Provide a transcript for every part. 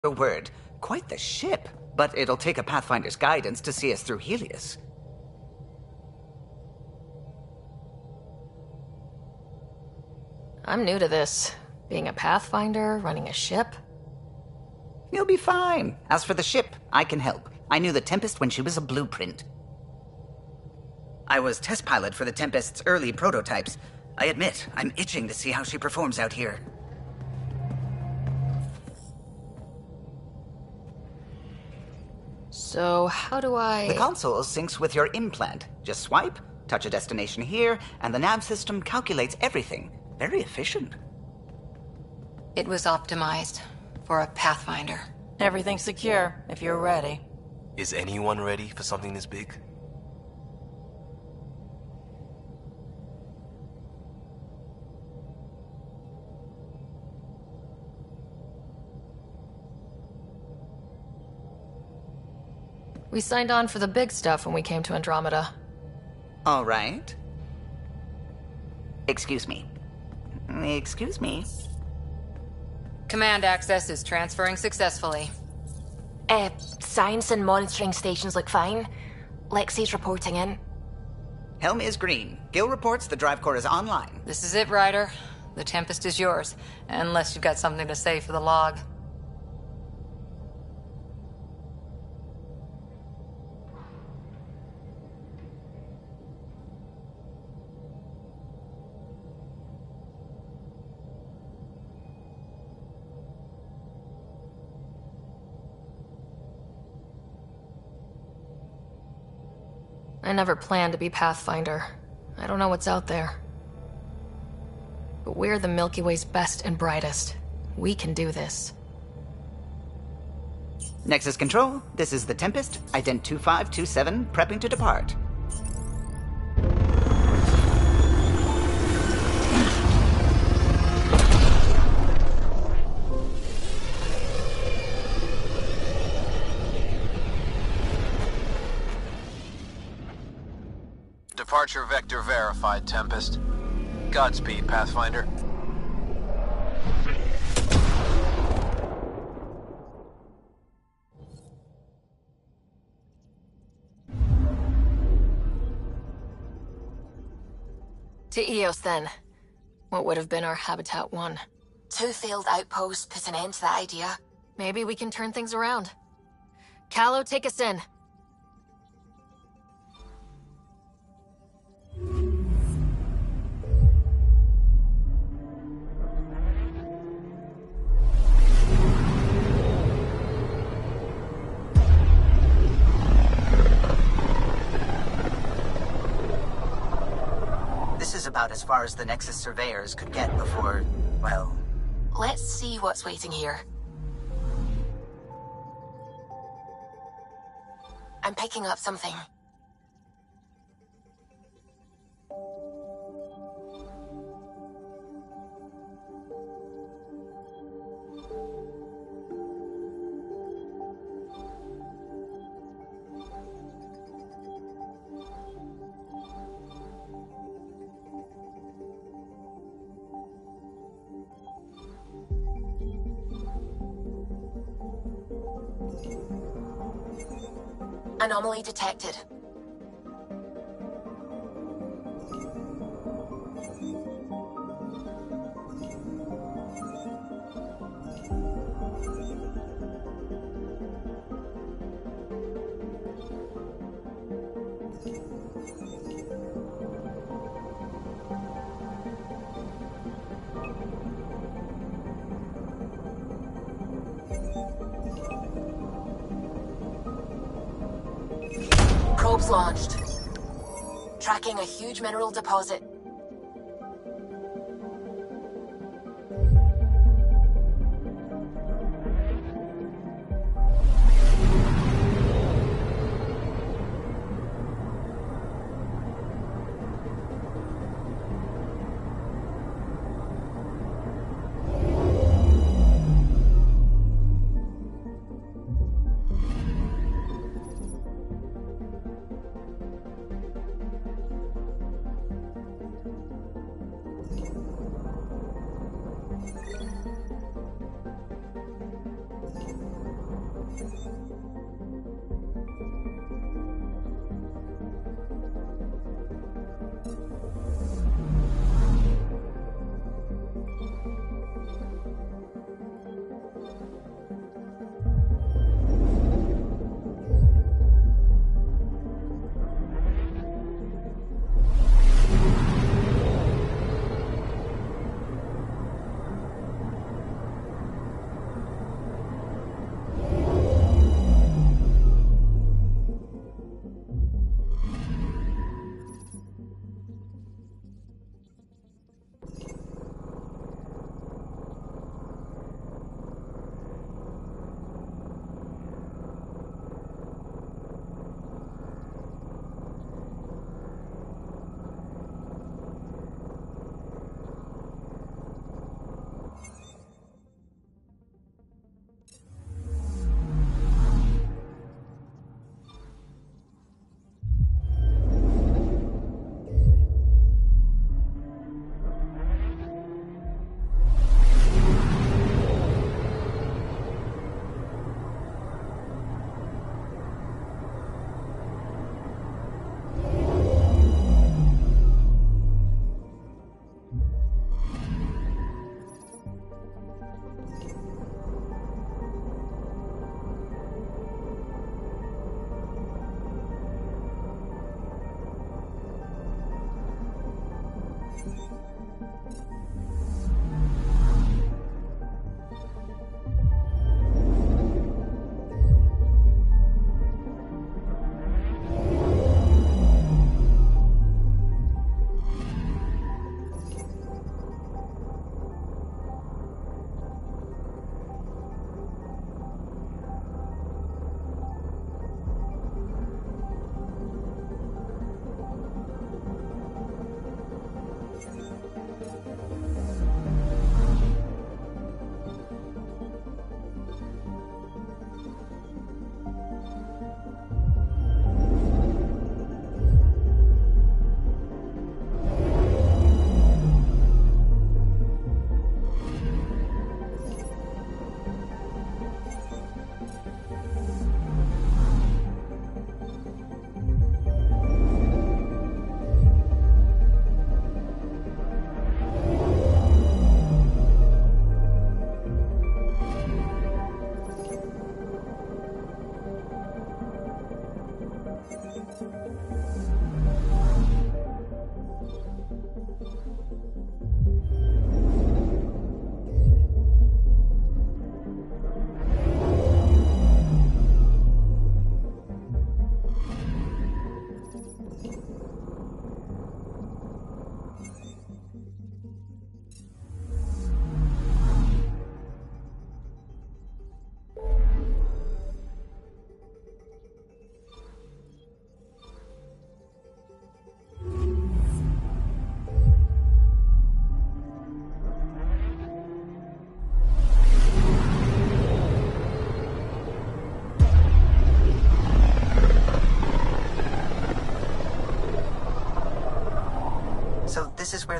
Your word, quite the ship. But it'll take a Pathfinder's guidance to see us through Helios. I'm new to this. Being a Pathfinder, running a ship. You'll be fine. As for the ship, I can help. I knew the Tempest when she was a blueprint. I was test pilot for the Tempest's early prototypes. I admit, I'm itching to see how she performs out here. So, how do I... The console syncs with your implant. Just swipe, touch a destination here, and the nav system calculates everything. Very efficient. It was optimized for a Pathfinder. Everything's secure, if you're ready. Is anyone ready for something this big? We signed on for the big stuff when we came to Andromeda. All right. Excuse me. Excuse me. Command access is transferring successfully. Science and monitoring stations look fine. Lexi's reporting in. Helm is green. Gil reports the drive core is online. This is it, Ryder. The Tempest is yours, unless you've got something to say for the log. I never planned to be Pathfinder. I don't know what's out there. But we're the Milky Way's best and brightest. We can do this. Nexus Control, this is the Tempest, ident 2527, prepping to depart. Departure vector verified, Tempest. Godspeed, Pathfinder. To Eos, then. What would have been our Habitat 1? 2 failed outposts put an end to that idea. Maybe we can turn things around. Callow, take us in. This is about as far as the Nexus surveyors could get before, well... Let's see what's waiting here. I'm picking up something. Anomaly detected. Probes launched. Tracking a huge mineral deposit.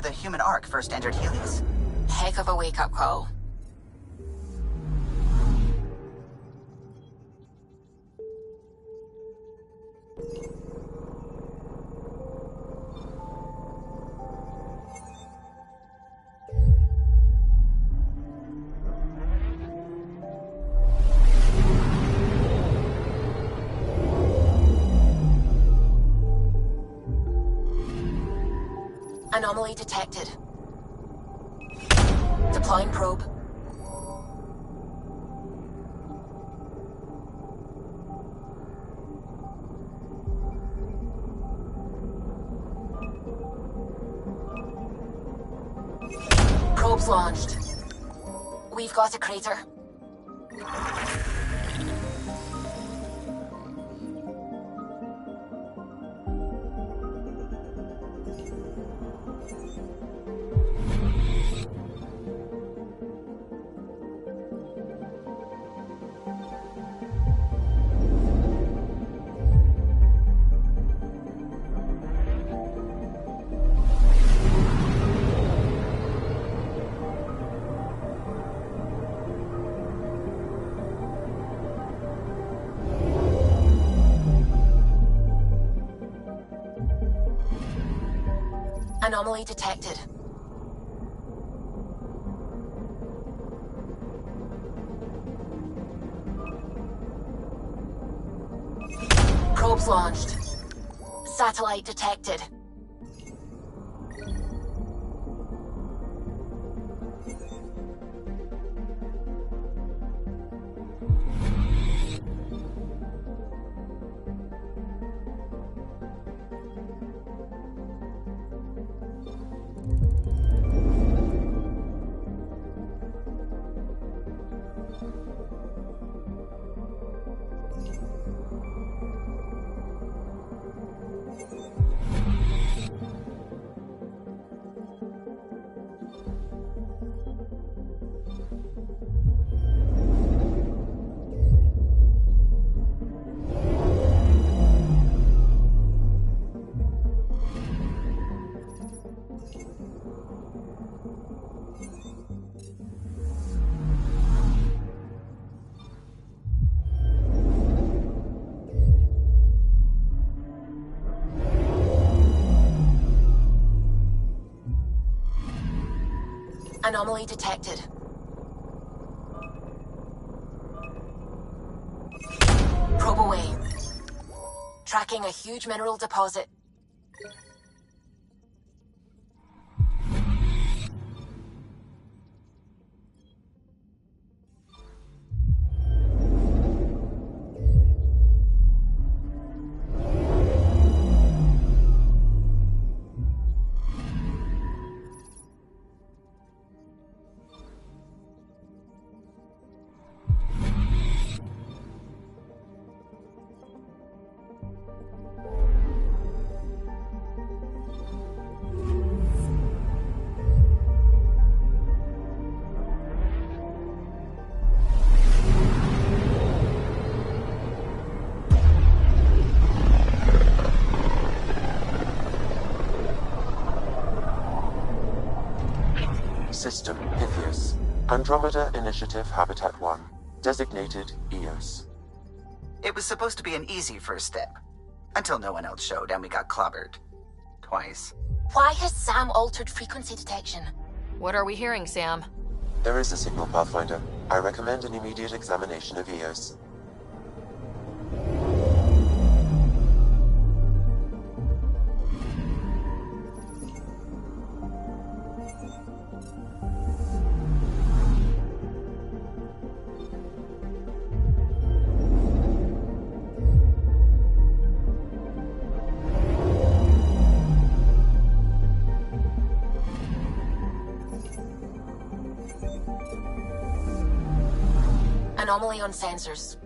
the human ark first entered Helios. Heck of a wake-up call. Anomaly detected. Deploying probe. Probe's launched. We've got a crater. Anomaly detected. Probes launched. Satellite detected. Anomaly detected. Probe away. Tracking a huge mineral deposit. System Pythias. Andromeda Initiative Habitat 1. Designated EOS. It was supposed to be an easy first step. Until no one else showed and we got clobbered. Twice. Why has Sam altered frequency detection? What are we hearing, Sam? There is a signal, Pathfinder. I recommend an immediate examination of EOS. Anomaly on sensors.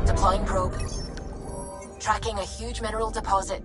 Deploying probe. Tracking a huge mineral deposit.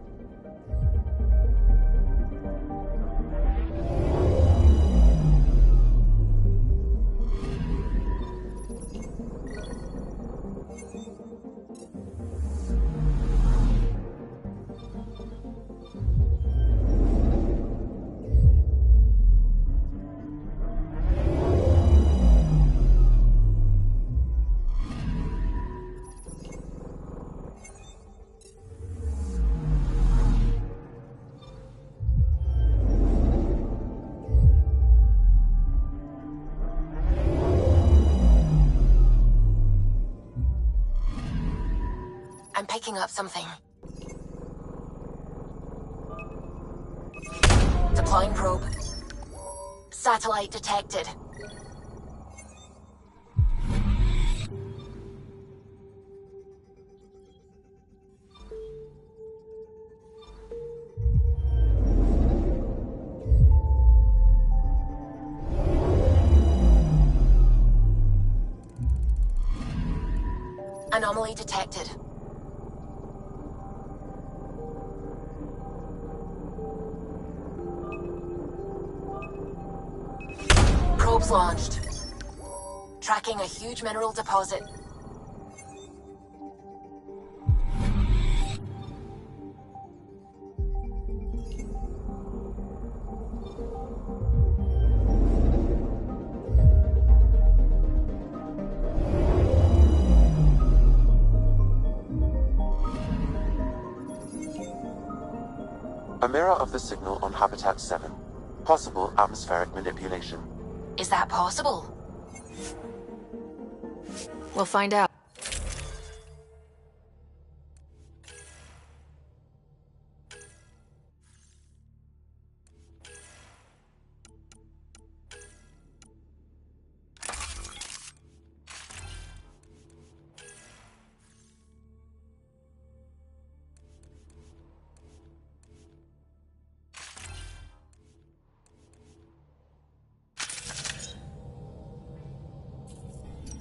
picking up something. Deploying probe. Satellite detected. Anomaly detected. Probes launched. Tracking a huge mineral deposit. A mirror of the signal on Habitat 7. Possible atmospheric manipulation. Is that possible? We'll find out.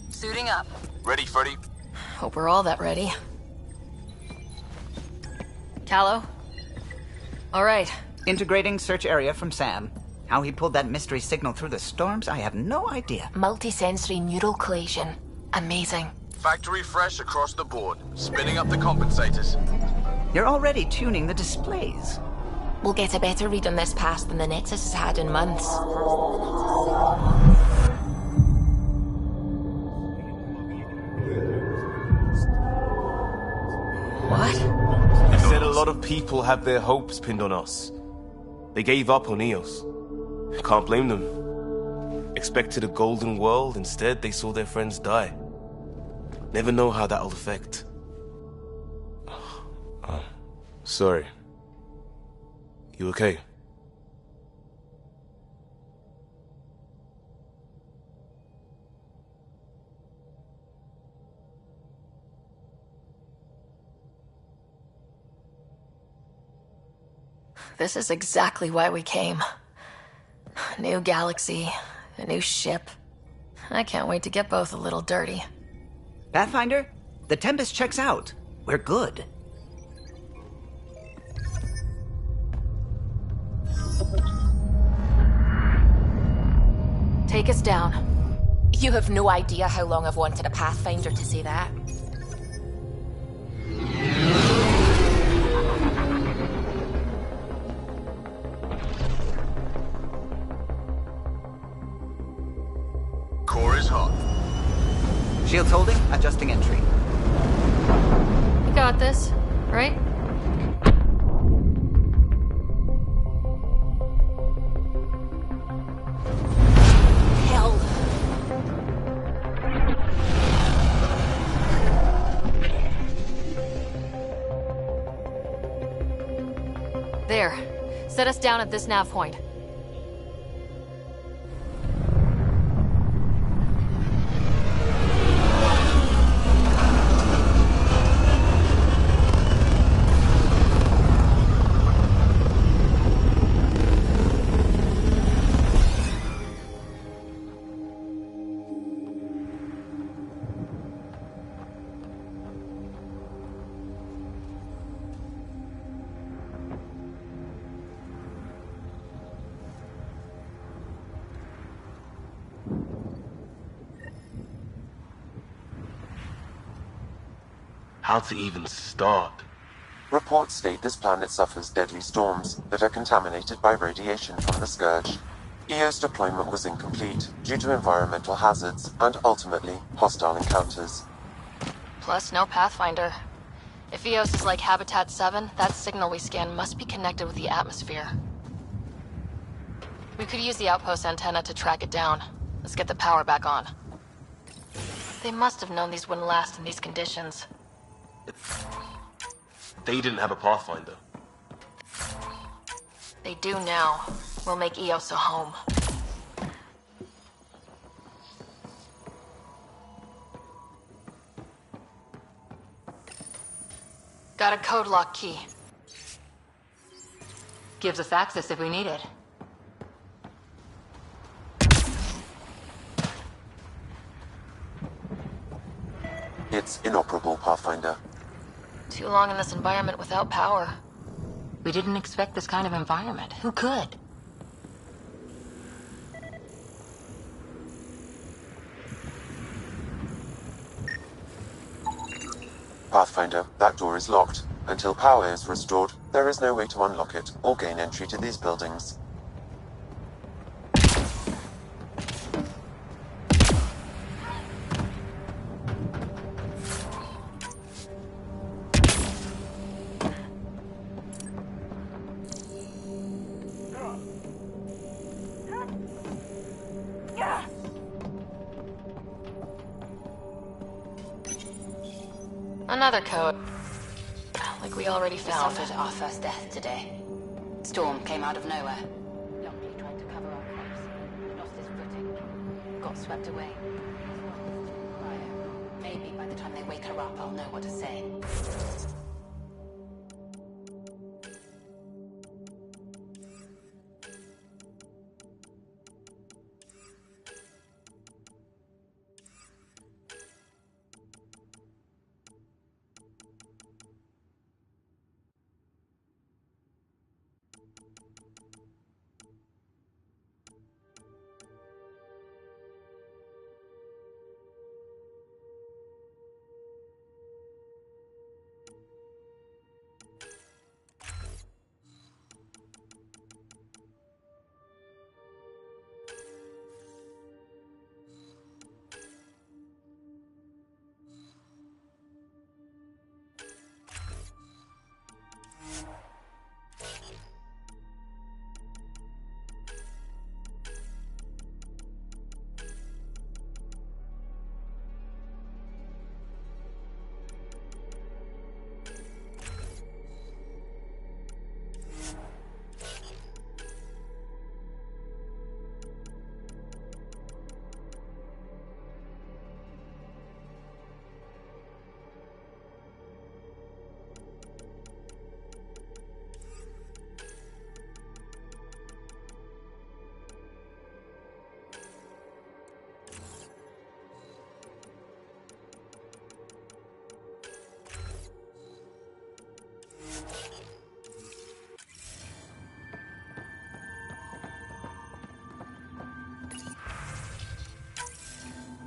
Suiting up. Ready, Freddy? Hope we're all that ready. Callow? All right. Integrating search area from Sam. How he pulled that mystery signal through the storms, I have no idea. Multisensory neural collation. Amazing. Factory fresh across the board. Spinning up the compensators. You're already tuning the displays. We'll get a better read on this pass than the Nexus has had in months. What? They said a lot of people have their hopes pinned on us. They gave up on Eos. Can't blame them. Expected a golden world, instead they saw their friends die. Never know how that'll affect. Sorry. You okay? This is exactly why we came. New galaxy, a new ship. I can't wait to get both a little dirty. Pathfinder, the Tempest checks out. We're good. Take us down. You have no idea how long I've wanted a Pathfinder to say that. Core is hot. Shields holding, adjusting entry. You got this, right? Hell. There. Set us down at this nav point. How to even start? Reports state this planet suffers deadly storms that are contaminated by radiation from the Scourge. EO's deployment was incomplete due to environmental hazards and ultimately hostile encounters. Plus, no Pathfinder. If Eos is like Habitat 7, that signal we scan must be connected with the atmosphere. We could use the outpost antenna to track it down. Let's get the power back on. They must have known these wouldn't last in these conditions. They didn't have a Pathfinder. They do now. We'll make Eos a home. Got a code lock key. Gives us access if we need it. It's inoperable, Pathfinder. Too long in this environment without power. We didn't expect this kind of environment. Who could? Pathfinder, that door is locked. Until power is restored, there is no way to unlock it or gain entry to these buildings. Another code. Like we already We found. suffered our first death today. Storm came out of nowhere. Lockley tried to cover our crops. Lost his footing. Got swept away. Maybe by the time they wake her up, I'll know what to say.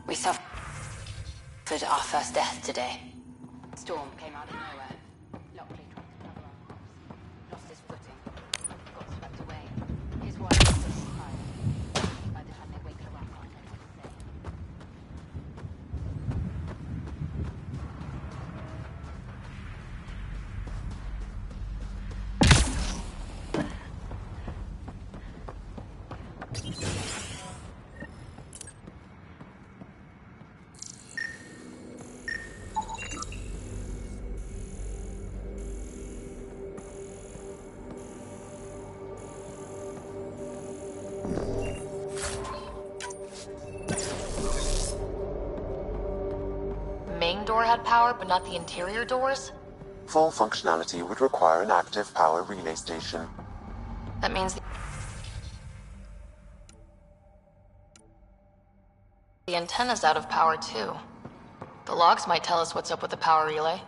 We suffered our first death today. Storm came out of nowhere. Lockley tried to cover our crops. Lost his footing. Got swept away. His wife was still alive. By the time they wake her up, I'll know what to say. Main door had power, but not the interior doors? Full functionality would require an active power relay station. That means the antenna's out of power too. The logs might tell us what's up with the power relay.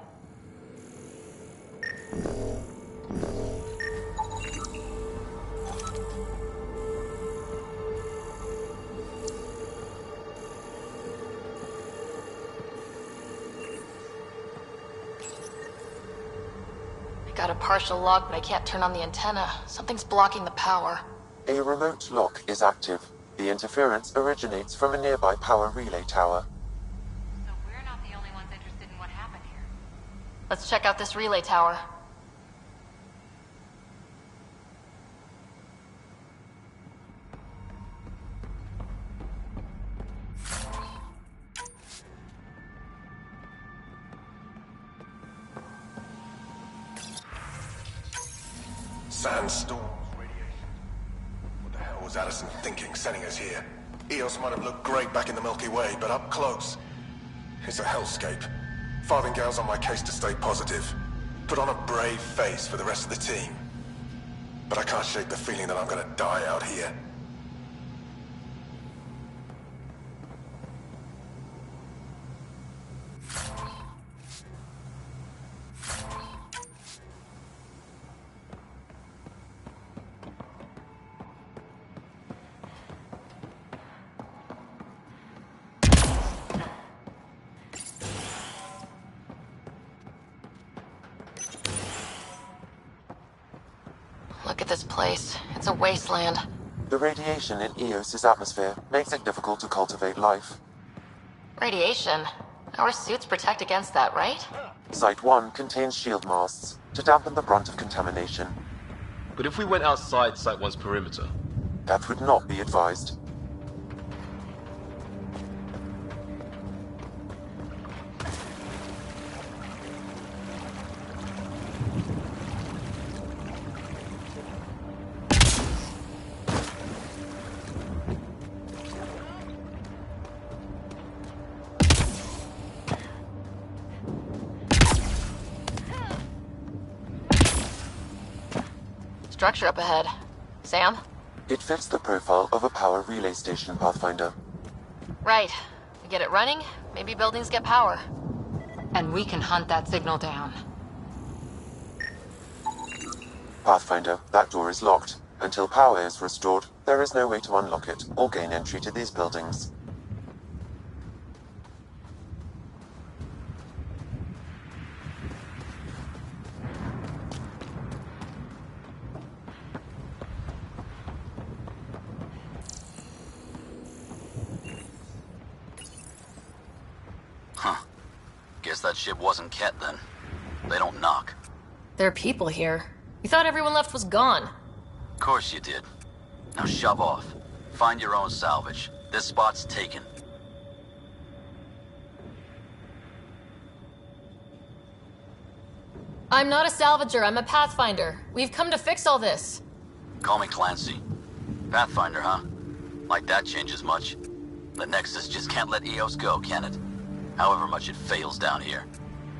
Got a partial log, but I can't turn on the antenna. Something's blocking the power. A remote lock is active. The interference originates from a nearby power relay tower. So we're not the only ones interested in what happened here. Let's check out this relay tower. Sandstorms, radiation. What the hell was Addison thinking, sending us here? Eos might have looked great back in the Milky Way, but up close, it's a hellscape. Farthingale's on my case to stay positive. Put on a brave face for the rest of the team. But I can't shake the feeling that I'm gonna die out here. Look at this place. It's a wasteland. The radiation in Eos's atmosphere makes it difficult to cultivate life. Radiation? Our suits protect against that, right? Site 1 contains shield masts to dampen the brunt of contamination. But if we went outside Site 1's perimeter? That would not be advised. Structure up ahead. Sam? It fits the profile of a power relay station, Pathfinder. Right. We get it running, maybe buildings get power. And we can hunt that signal down. Pathfinder, that door is locked. Until power is restored, there is no way to unlock it or gain entry to these buildings. Guess that ship wasn't Ket then. They don't knock. There are people here. We thought everyone left was gone. Of course you did. Now shove off. Find your own salvage. This spot's taken. I'm not a salvager, I'm a pathfinder. We've come to fix all this. Call me Clancy. Pathfinder, huh? Like that changes much. The Nexus just can't let Eos go, can it? However much it fails down here.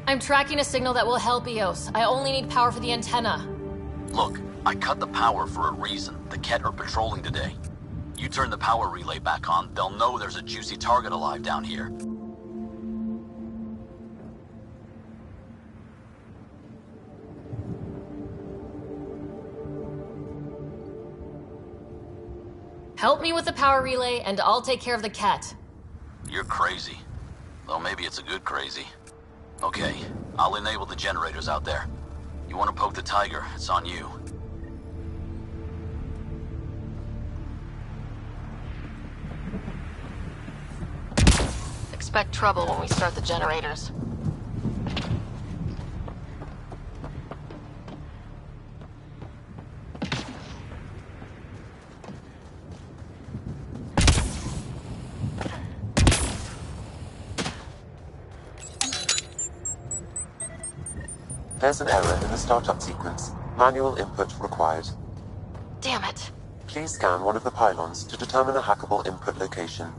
I'm tracking a signal that will help Eos. I only need power for the antenna. Look, I cut the power for a reason. The Ket are patrolling today. You turn the power relay back on, they'll know there's a juicy target alive down here. Help me with the power relay, and I'll take care of the Ket. You're crazy. Though maybe it's a good crazy. Okay, I'll enable the generators out there. You want to poke the tiger, it's on you. Expect trouble when we start the generators. There's an error in the startup sequence. Manual input required. Damn it. Please scan one of the pylons to determine a hackable input location.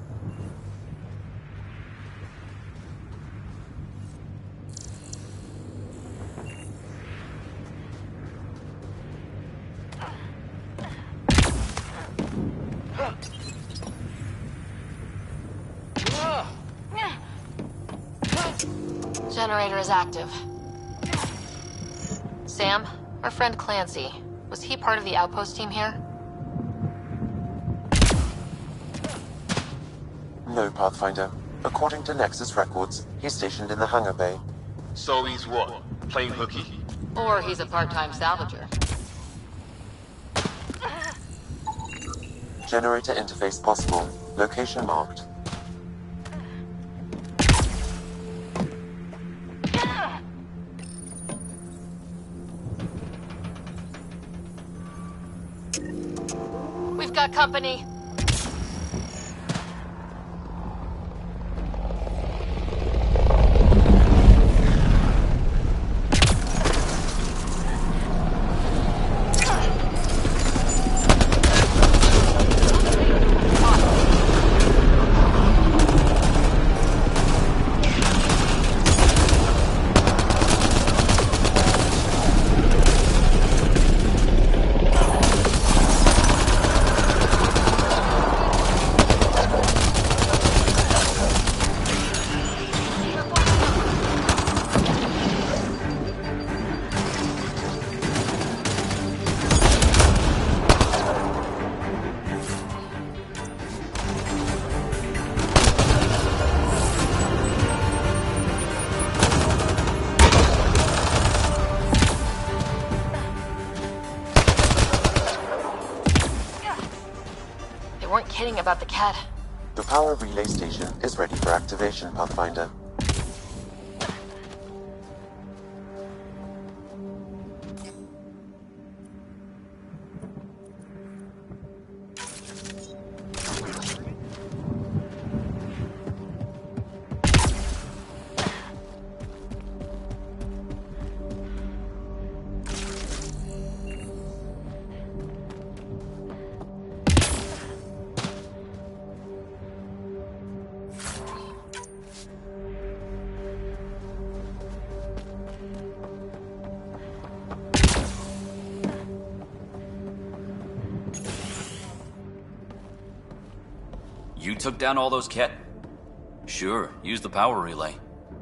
Generator is active. Sam, our friend Clancy, was he part of the outpost team here? No, Pathfinder. According to Nexus records, he's stationed in the hangar bay. So he's what? Plain hooky? Or he's a part-time salvager. Generator interface possible. Location marked. We've got company. anything about the cat? The power relay station is ready for activation, Pathfinder. You took down all those cat... Sure, use the power relay.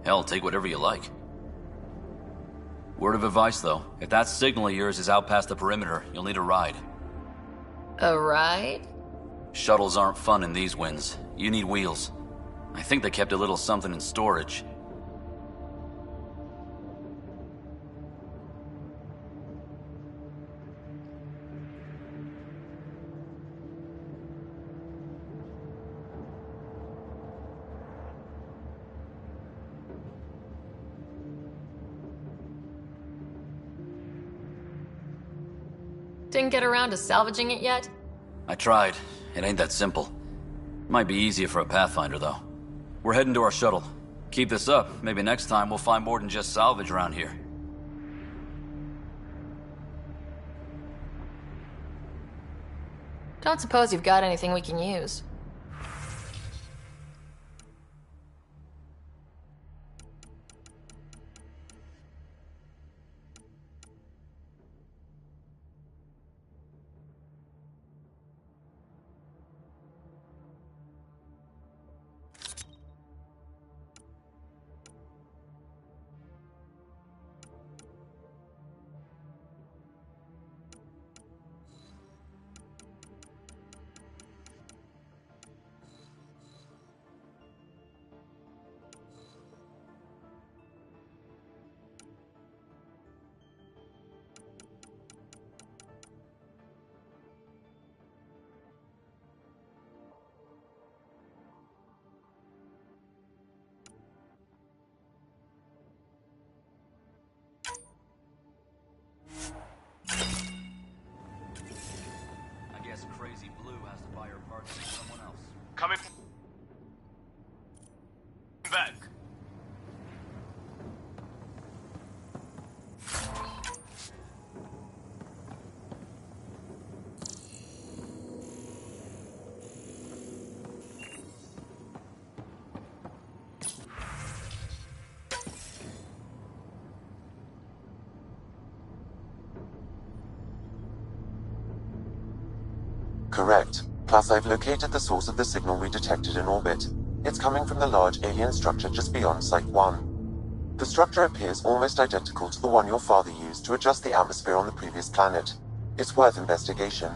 Hell, take whatever you like. Word of advice, though. If that signal of yours is out past the perimeter, you'll need a ride. A ride? Shuttles aren't fun in these winds. You need wheels. I think they kept a little something in storage. Didn't get around to salvaging it yet? I tried. It ain't that simple. Might be easier for a Pathfinder, though. We're heading to our shuttle. Keep this up. Maybe next time we'll find more than just salvage around here. Don't suppose you've got anything we can use. Crazy Blue has to buy her parts from someone else. Coming back. Correct. Plus, I've located the source of the signal we detected in orbit. It's coming from the large alien structure just beyond Site 1. The structure appears almost identical to the one your father used to adjust the atmosphere on the previous planet. It's worth investigation.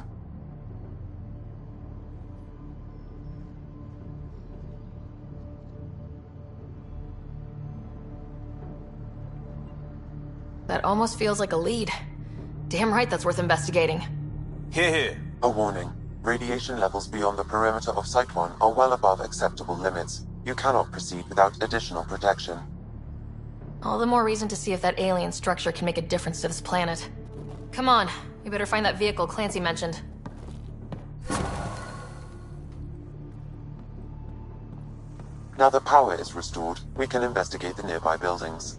That almost feels like a lead. Damn right that's worth investigating. Here. A warning. Radiation levels beyond the perimeter of Site 1 are well above acceptable limits. You cannot proceed without additional protection. All the more reason to see if that alien structure can make a difference to this planet. Come on, we better find that vehicle Clancy mentioned. Now that power is restored, we can investigate the nearby buildings.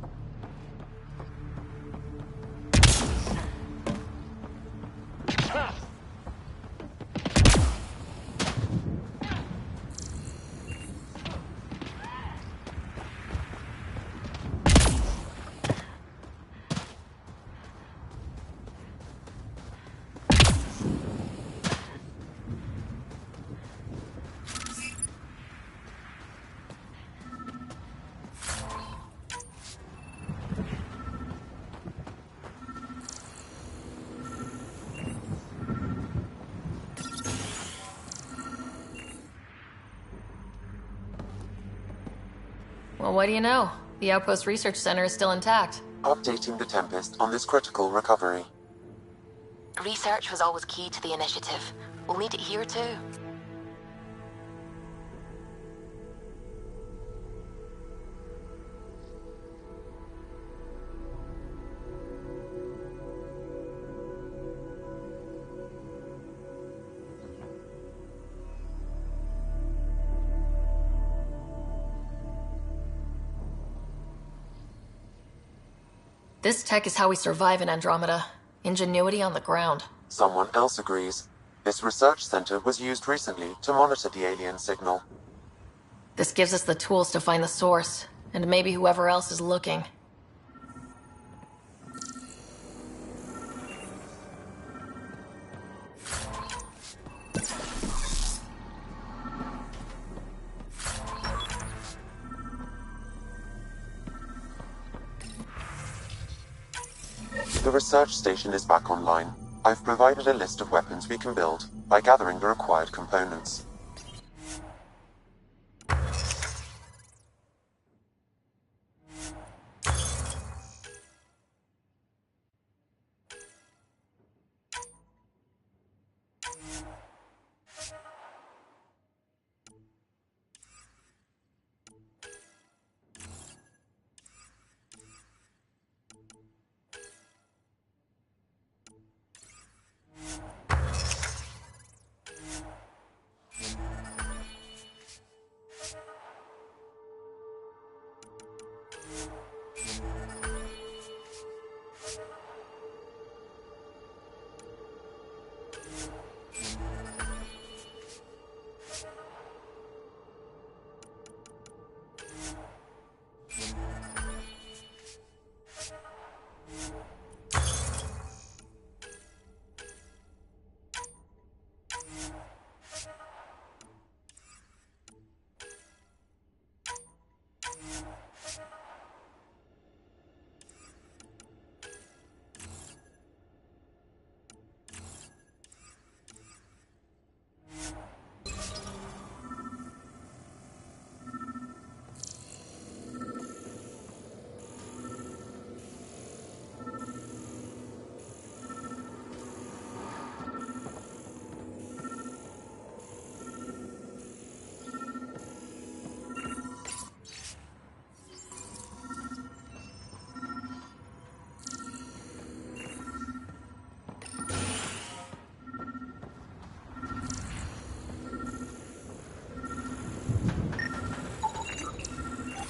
Well, what do you know? The Outpost Research Center is still intact. Updating the Tempest on this critical recovery. Research was always key to the initiative. We'll need it here too. This tech is how we survive in Andromeda. Ingenuity on the ground. Someone else agrees. This research center was used recently to monitor the alien signal. This gives us the tools to find the source, and maybe whoever else is looking. The research station is back online. I've provided a list of weapons we can build by gathering the required components.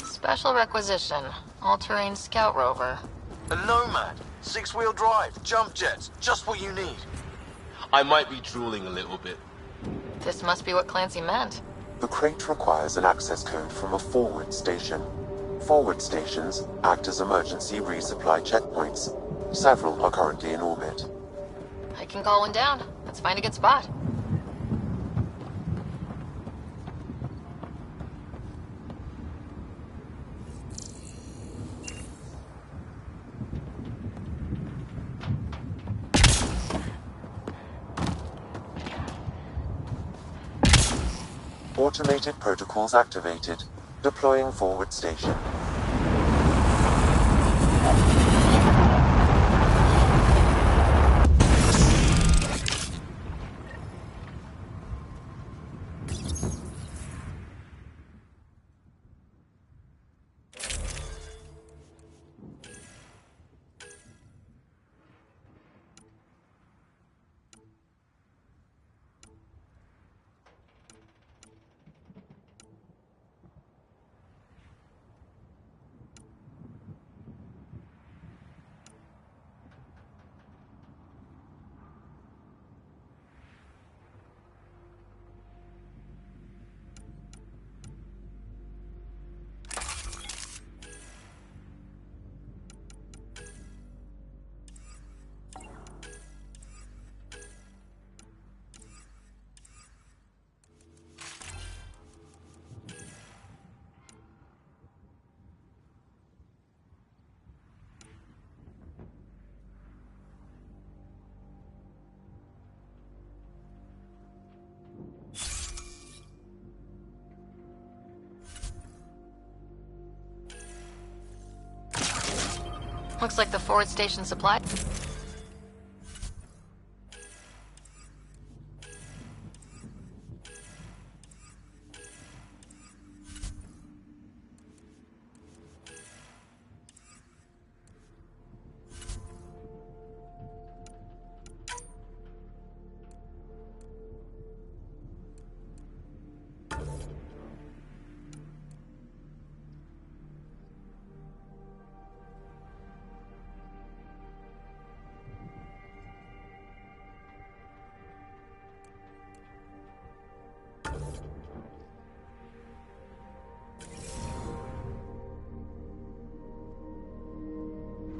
Special requisition. All-terrain scout rover. A Nomad. 6-wheel drive. Jump jets. Just what you need. I might be drooling a little bit. This must be what Clancy meant. The crate requires an access code from a forward station. Forward stations act as emergency resupply checkpoints. Several are currently in orbit. I can call one down. Let's find a good spot. Automated protocols activated. Deploying forward station. Looks like the forward station supply.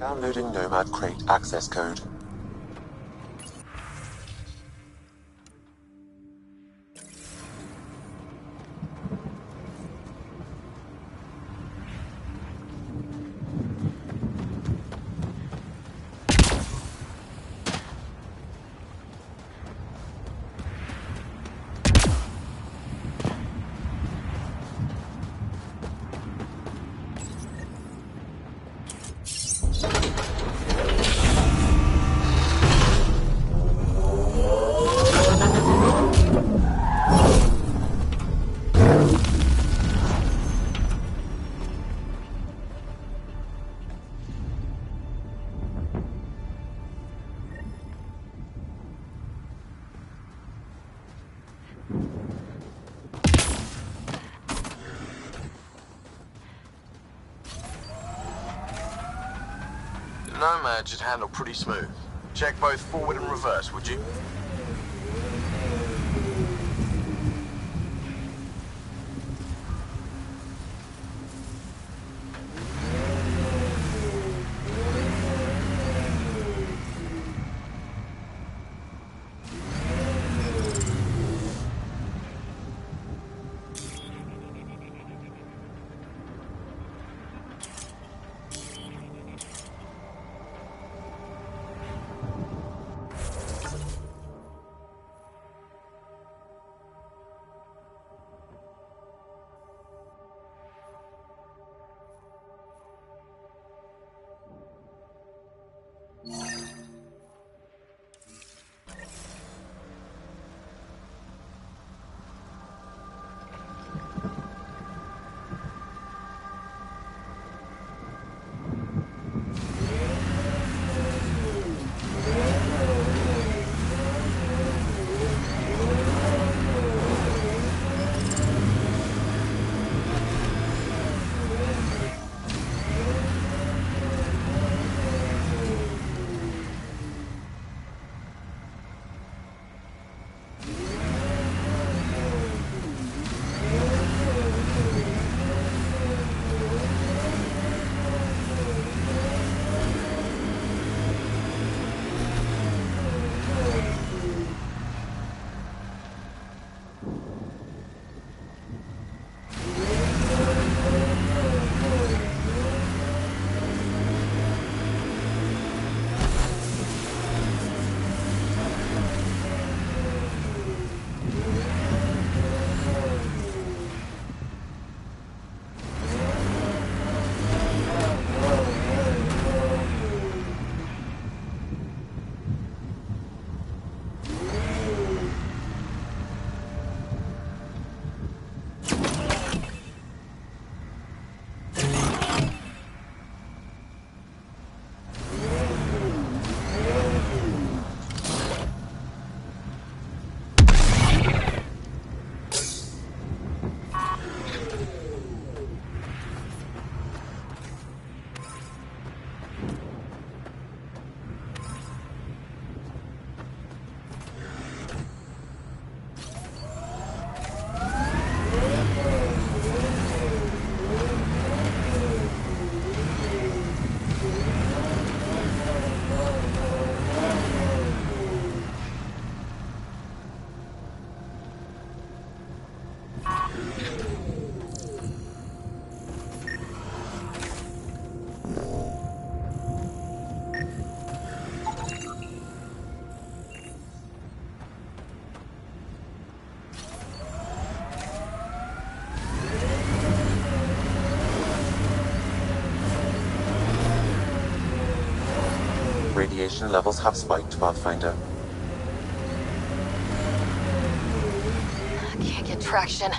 Downloading Nomad Crate access code. Nomad should handle pretty smooth. Check both forward and reverse, would you? Radiation levels have spiked, Pathfinder. Can't get traction.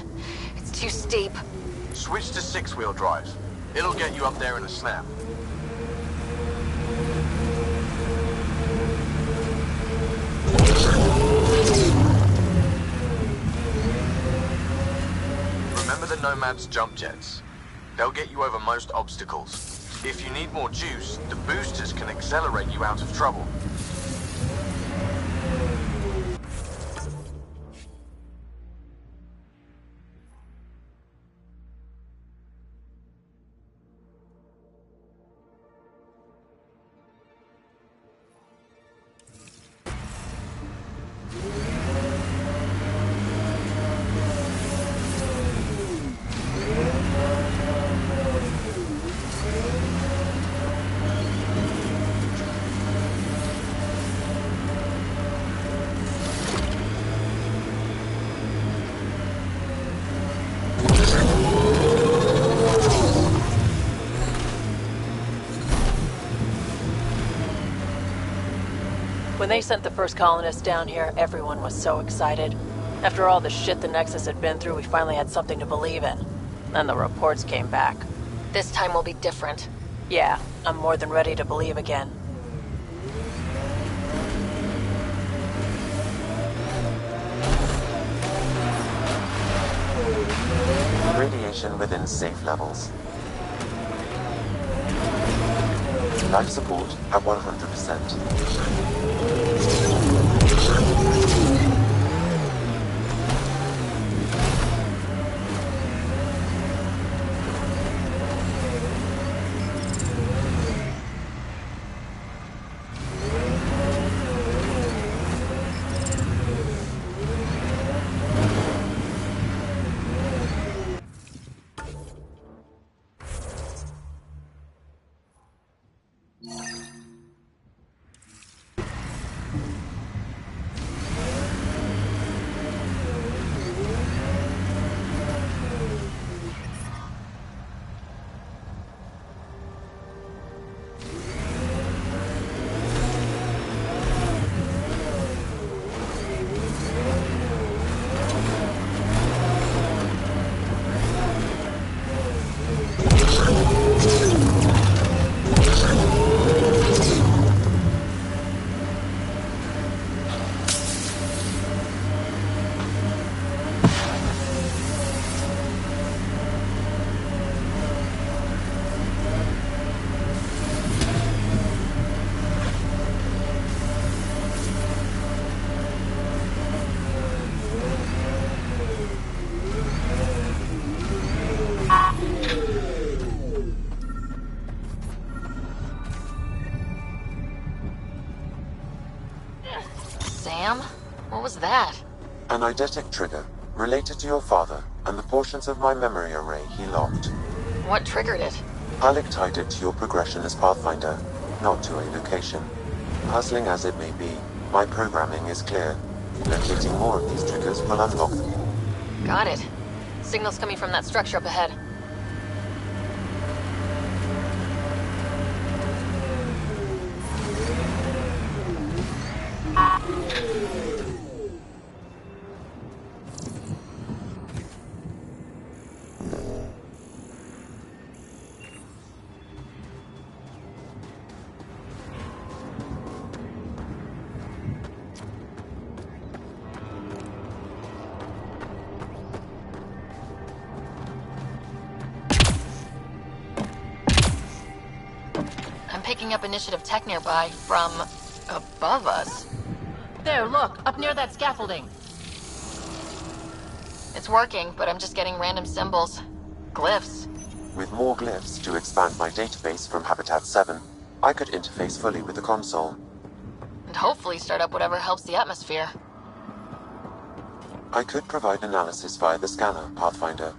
It's too steep. Switch to six-wheel drive. It'll get you up there in a snap. Remember the Nomad's jump jets. They'll get you over most obstacles. If you need more juice, the boosters can accelerate you out of trouble. they sent the first colonists down here, everyone was so excited. After all the shit the Nexus had been through, we finally had something to believe in. Then the reports came back. This time will be different. Yeah, I'm more than ready to believe again. Radiation within safe levels. Life support at 100%. Sam? What was that? An eidetic trigger, related to your father, and the portions of my memory array he locked. What triggered it? Alec tied it to your progression as Pathfinder, not to a location. Puzzling as it may be, my programming is clear. Locating more of these triggers will unlock them. Got it. Signal's coming from that structure up ahead. Picking up initiative tech nearby from above us. There, look, up near that scaffolding. It's working, but I'm just getting random symbols. Glyphs. With more glyphs to expand my database from Habitat 7, I could interface fully with the console. And hopefully start up whatever helps the atmosphere. I could provide analysis via the scanner, Pathfinder.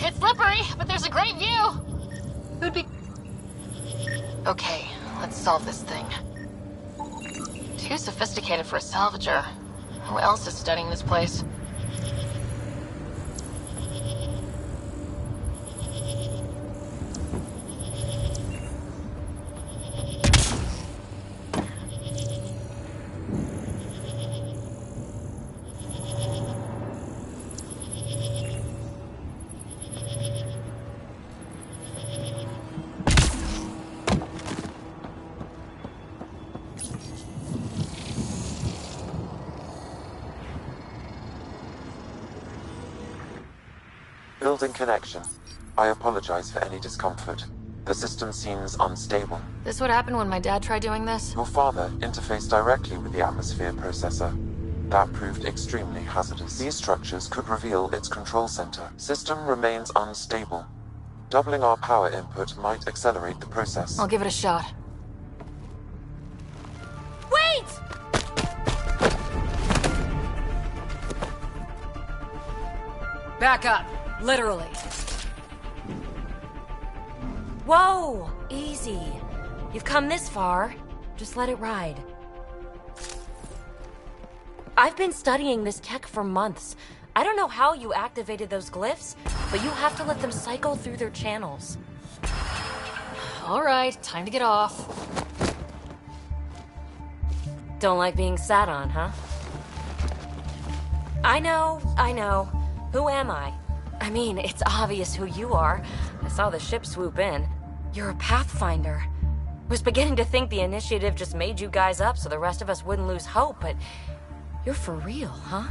It's slippery, but there's a great view! Who'd be... Okay, let's solve this thing. Too sophisticated for a salvager. Who else is studying this place? Building connection. I apologize for any discomfort. The system seems unstable. This would happen when my dad tried doing this? Your father interfaced directly with the atmosphere processor. That proved extremely hazardous. These structures could reveal its control center. System remains unstable. Doubling our power input might accelerate the process. I'll give it a shot. Wait! Back up. Literally. Whoa! Easy. You've come this far. Just let it ride. I've been studying this tech for months. I don't know how you activated those glyphs, but you have to let them cycle through their channels. Alright, time to get off. Don't like being sat on, huh? I know. Who am I? I mean, it's obvious who you are. I saw the ship swoop in. You're a Pathfinder. Was beginning to think the initiative just made you guys up so the rest of us wouldn't lose hope, but you're for real, huh?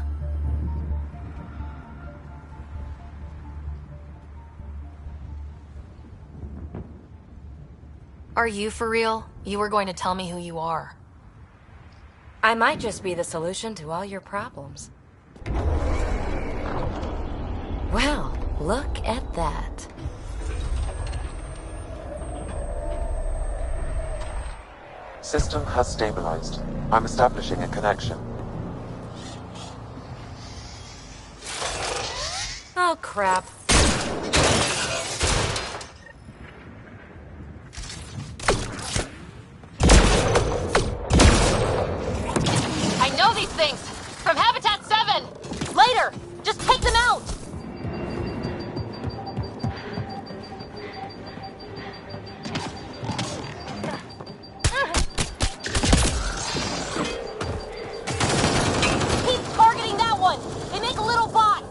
Are you for real? You were going to tell me who you are. I might just be the solution to all your problems. Well, look at that. System has stabilized. I'm establishing a connection. Oh, crap. I know these things! From Habitat 7! Later! Just take them out! Keep targeting that one! They make little bots!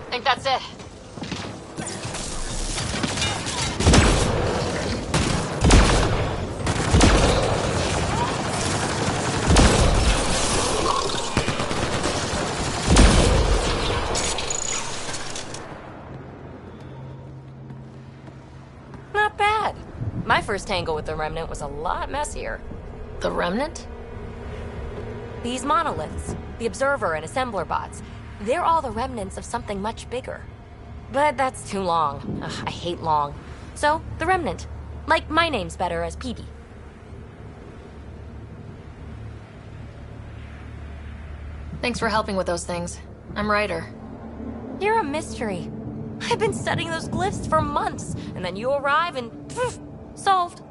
Think that's it. Not bad. My first tangle with the Remnant was a lot messier. The Remnant? These monoliths, the Observer and Assembler bots, they're all the remnants of something much bigger. But that's too long. Ugh, I hate long. So, the Remnant. Like my name's better as PB. Thanks for helping with those things. I'm Ryder. You're a mystery. I've been studying those glyphs for months, and then you arrive and poof, solved.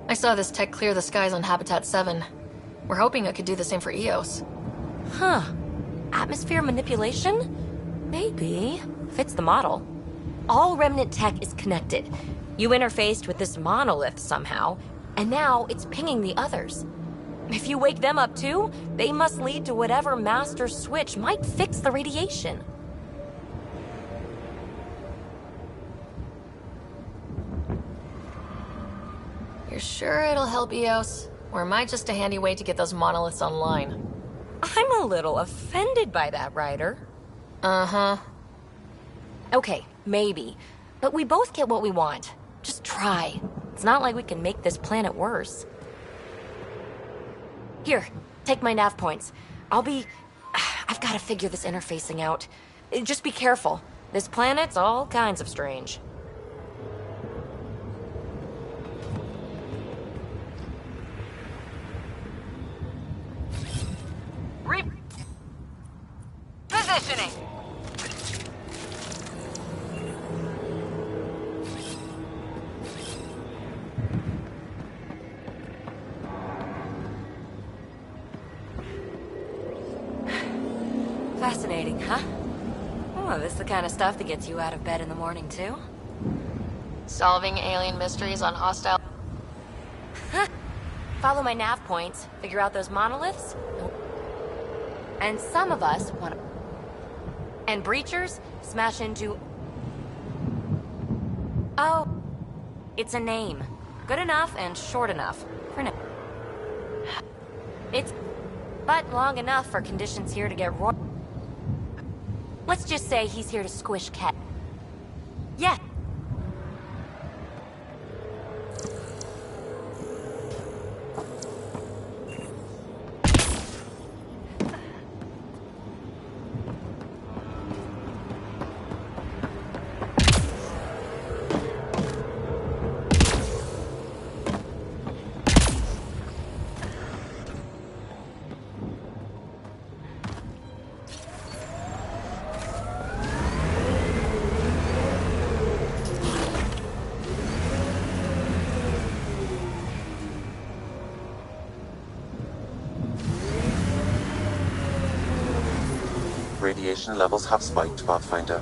I saw this tech clear the skies on Habitat 7. We're hoping it could do the same for Eos. Huh. Atmosphere manipulation? Maybe. Fits the model. All Remnant tech is connected. You interfaced with this monolith somehow, and now it's pinging the others. If you wake them up too, they must lead to whatever master switch might fix the radiation. You're sure it'll help Eos? Or am I just a handy way to get those monoliths online? I'm a little offended by that, Ryder. Uh-huh. Okay, maybe. But we both get what we want. Just try. It's not like we can make this planet worse. Here, take my nav points. I've got to figure this interfacing out. Just be careful. This planet's all kinds of strange. Positioning. Fascinating, huh? Oh, this is the kind of stuff that gets you out of bed in the morning, too? Solving alien mysteries on hostile... follow my nav points, figure out those monoliths. And some of us want to... And breachers smash into... Oh, it's a name. Good enough and short enough for now. It's... but long enough for conditions here to get royal. Let's just say he's here to squish Cat. Yeah. Radiation levels have spiked, Pathfinder.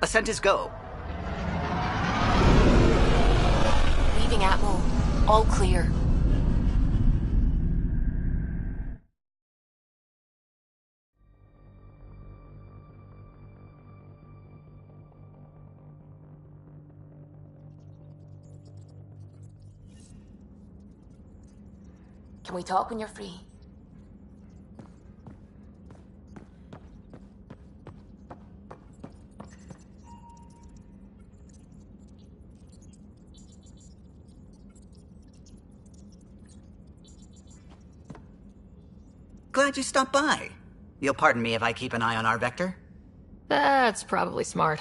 Ascent is go. Leaving Atmo. All clear. Can we talk when you're free? Glad you stopped by. You'll pardon me if I keep an eye on our vector? That's probably smart.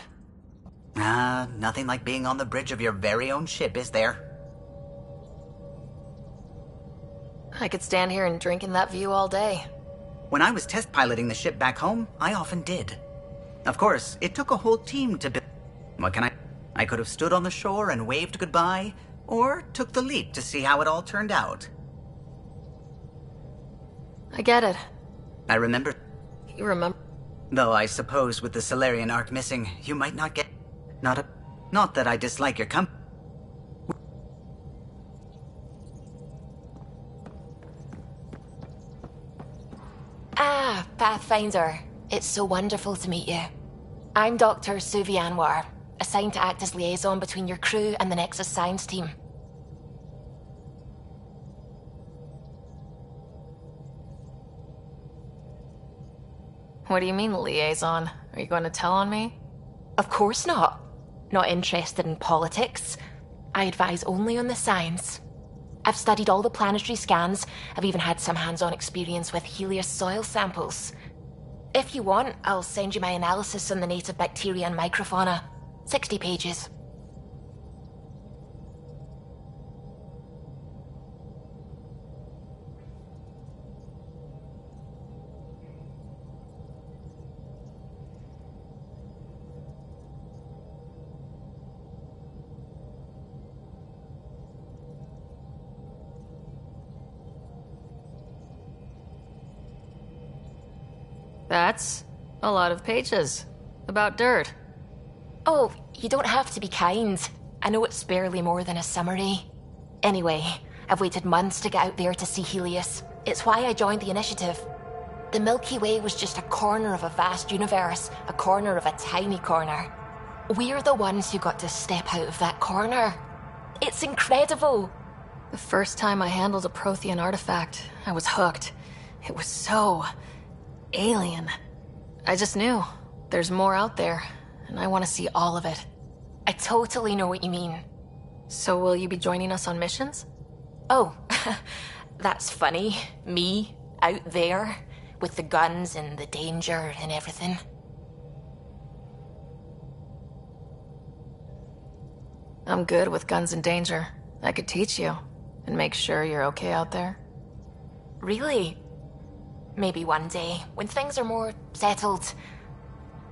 Nothing like being on the bridge of your very own ship, is there? I could stand here and drink in that view all day. When I was test piloting the ship back home, I often did. Of course, it took a whole team to build... What can I could have stood on the shore and waved goodbye, or took the leap to see how it all turned out. I get it. I remember... You remember? Though I suppose with the Solarian arc missing, you might not get... Not that I dislike your company. Ah, Pathfinder. It's so wonderful to meet you. I'm Dr. Suvi Anwar, assigned to act as liaison between your crew and the Nexus science team. What do you mean, liaison? Are you going to tell on me? Of course not. Not interested in politics. I advise only on the science. I've studied all the planetary scans. I've even had some hands-on experience with Helios soil samples. If you want, I'll send you my analysis on the native bacteria and microfauna. 60 pages. That's a lot of pages. About dirt. Oh, you don't have to be kind. I know it's barely more than a summary. Anyway, I've waited months to get out there to see Helios. It's why I joined the initiative. The Milky Way was just a corner of a vast universe, a corner of a tiny corner. We're the ones who got to step out of that corner. It's incredible. The first time I handled a Prothean artifact, I was hooked. It was so... alien. I just knew. There's more out there, and I want to see all of it. I totally know what you mean. So will you be joining us on missions? Oh, that's funny. Me, out there, with the guns and the danger and everything. I'm good with guns and danger. I could teach you, and make sure you're okay out there. Really? Maybe one day, when things are more settled.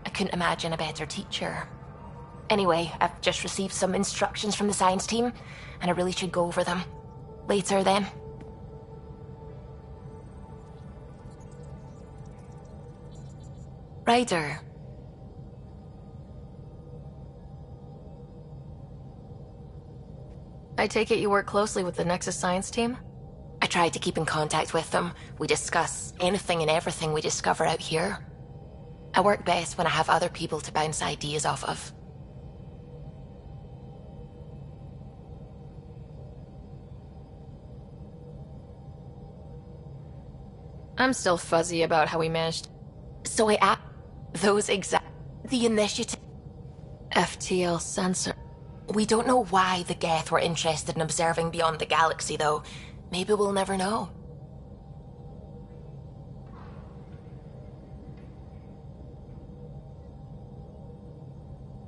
I couldn't imagine a better teacher. Anyway, I've just received some instructions from the science team, and I really should go over them. Later, then. Ryder. I take it you work closely with the Nexus science team? I try to keep in contact with them. We discuss anything and everything we discover out here. I work best when I have other people to bounce ideas off of. I'm still fuzzy about how we managed. So those the initiative. FTL sensor. We don't know why the Geth were interested in observing beyond the galaxy, though. Maybe we'll never know.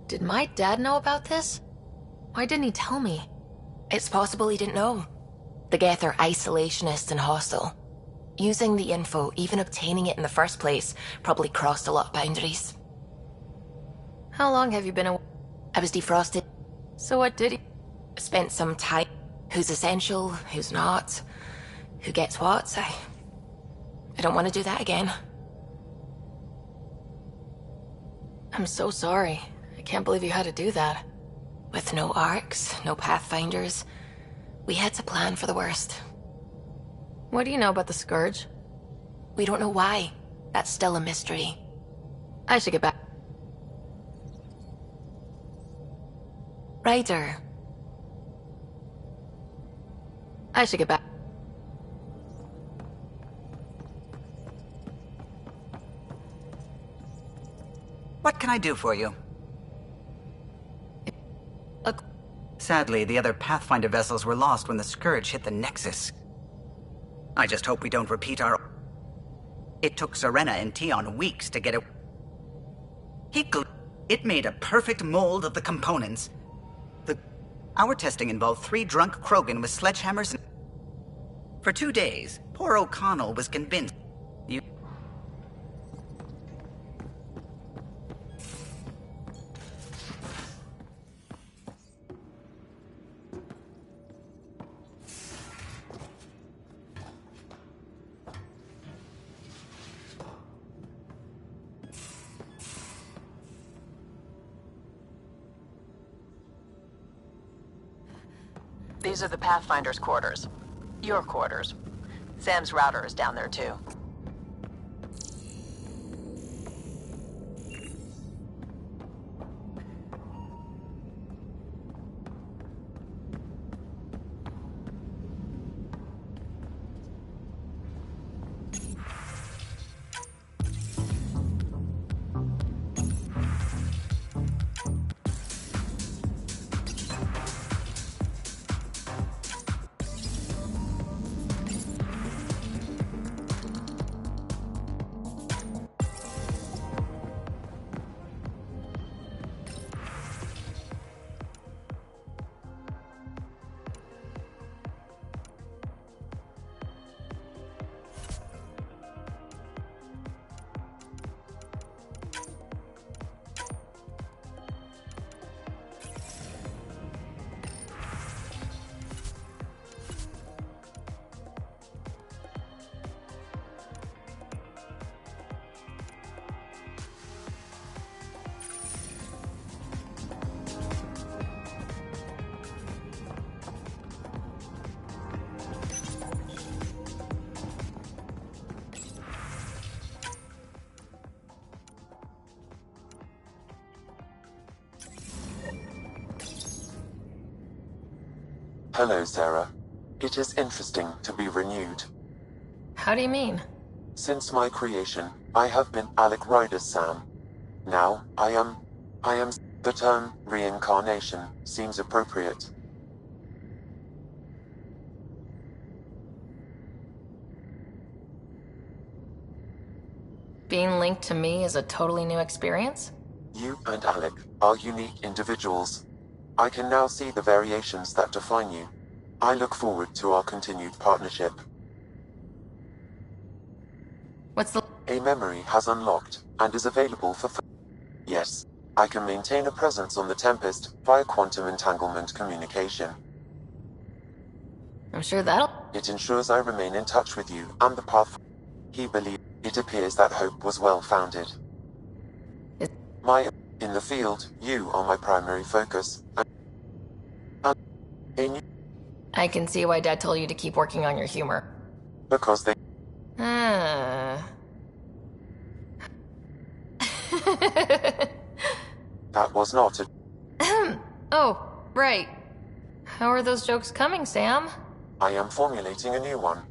Did my dad know about this? Why didn't he tell me? It's possible he didn't know. The Geth are isolationist and hostile. Using the info, even obtaining it in the first place, probably crossed a lot of boundaries. How long have you been away? I was defrosted. So what did he? Spent some time. Who's essential, who's not, who gets what. I don't want to do that again. I'm so sorry. I can't believe you had to do that. With no arcs, no pathfinders, we had to plan for the worst. What do you know about the Scourge? We don't know why. That's still a mystery. I should get back. Ryder. I should get back. What can I do for you? Look. Sadly, the other Pathfinder vessels were lost when the Scourge hit the Nexus. I just hope we don't repeat our... It took Serena and Tion weeks to get it... It made a perfect mold of the components. Our testing involved 3 drunk Krogan with sledgehammers and... For 2 days, poor O'Connell was convinced... These are the Pathfinder's quarters. Your quarters. Sam's router is down there, too. Hello, Sarah. It is interesting to be renewed. How do you mean? Since my creation, I have been Alec Ryder's Sam. Now, I am... The term reincarnation seems appropriate. Being linked to me is a totally new experience? You and Alec are unique individuals. I can now see the variations that define you. I look forward to our continued partnership. What's the... A memory has unlocked, and is available for... Yes, I can maintain a presence on the Tempest via quantum entanglement communication. I'm sure that'll... It ensures I remain in touch with you and the path. He believed. It appears that hope was well-founded. In the field, you are my primary focus. I can see why Dad told you to keep working on your humor. Because they... That was not a... Oh, right. How are those jokes coming, Sam? I am formulating a new one.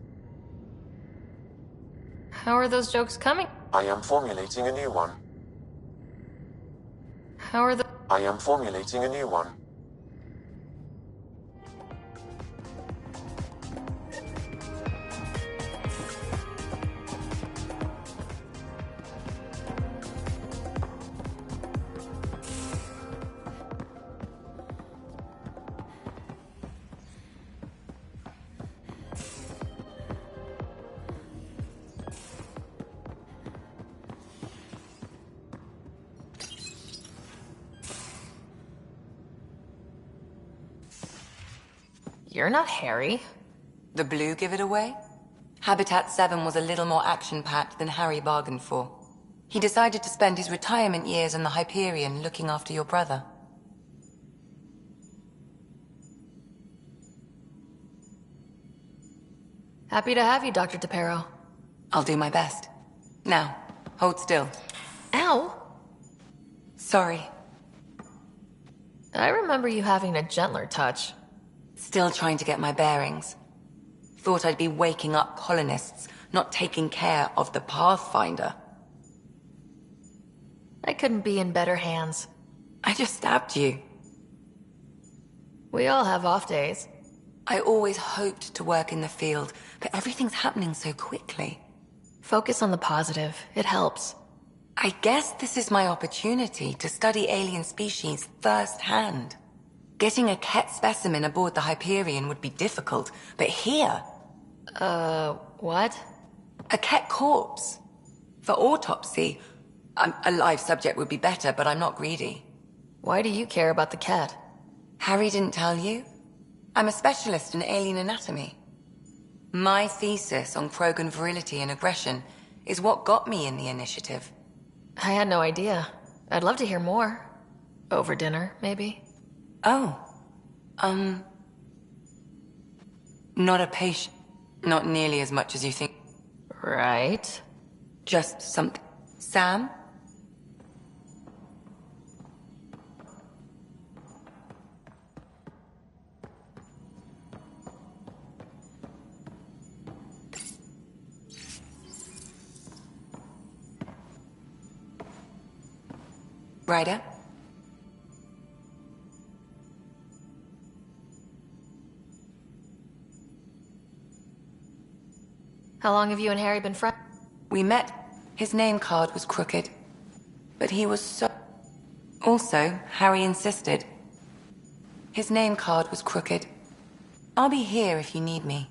How are those jokes coming? I am formulating a new one. How are the... I am formulating a new one. You're not Harry. The blue give it away? Habitat 7 was a little more action-packed than Harry bargained for. He decided to spend his retirement years in the Hyperion looking after your brother. Happy to have you, Dr. DePero. I'll do my best. Now, hold still. Ow! Sorry. I remember you having a gentler touch. Still trying to get my bearings. Thought I'd be waking up colonists, not taking care of the Pathfinder. I couldn't be in better hands. I just stabbed you. We all have off days. I always hoped to work in the field, but everything's happening so quickly. Focus on the positive. It helps. I guess this is my opportunity to study alien species firsthand. Getting a Ket specimen aboard the Hyperion would be difficult, but here... what? A Ket corpse. For autopsy. A live subject would be better, but I'm not greedy. Why do you care about the cat? Harry didn't tell you? I'm a specialist in alien anatomy. My thesis on Krogan virility and aggression is what got me in the initiative. I had no idea. I'd love to hear more. Over dinner, maybe? Oh. Not a patient. Not nearly as much as you think. Right. Just something. Sam? Ryder? How long have you and Harry been friends? We met. His name card was crooked. But he was so... Also, Harry insisted. His name card was crooked. I'll be here if you need me.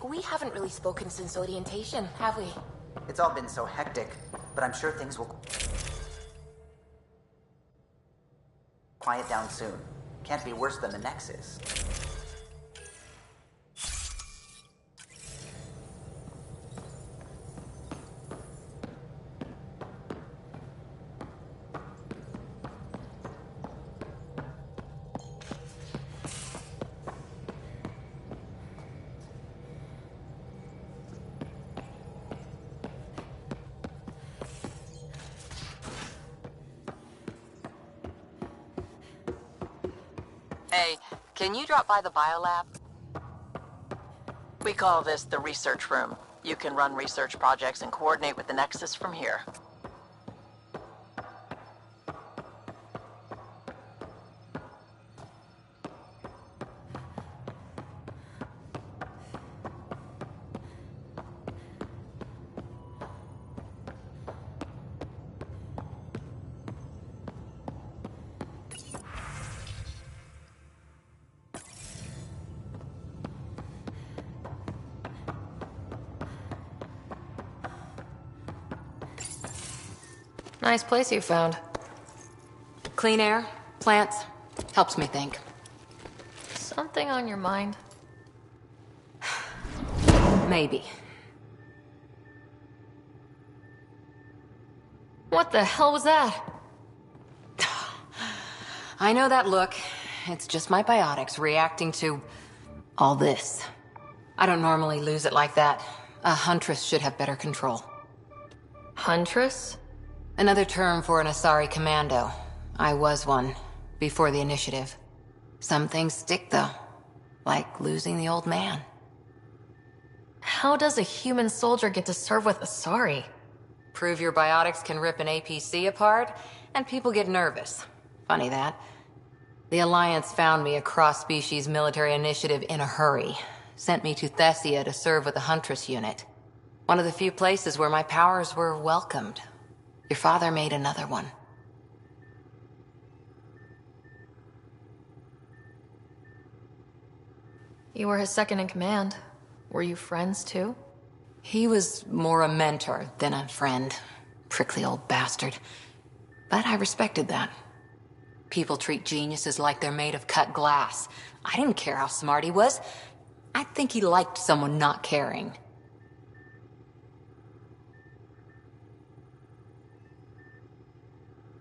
We haven't really spoken since orientation, have we? It's all been so hectic, but I'm sure things will quiet down soon. Can't be worse than the Nexus. Hey, can you drop by the biolab? We call this the research room. You can run research projects and coordinate with the Nexus from here. Nice place you found. Clean air, plants, helps me think. Something on your mind? Maybe. What the hell was that? I know that look. It's just my biotics reacting to all this. I don't normally lose it like that. A huntress should have better control. Huntress? Another term for an Asari commando. I was one, before the initiative. Some things stick, though. Like losing the old man. How does a human soldier get to serve with Asari? Prove your biotics can rip an APC apart, and people get nervous. Funny that. The Alliance found me a cross-species military initiative in a hurry. Sent me to Thessia to serve with the Huntress unit. One of the few places where my powers were welcomed. Your father made another one. You were his second in command. Were you friends too? He was more a mentor than a friend. Prickly old bastard. But I respected that. People treat geniuses like they're made of cut glass. I didn't care how smart he was. I think he liked someone not caring.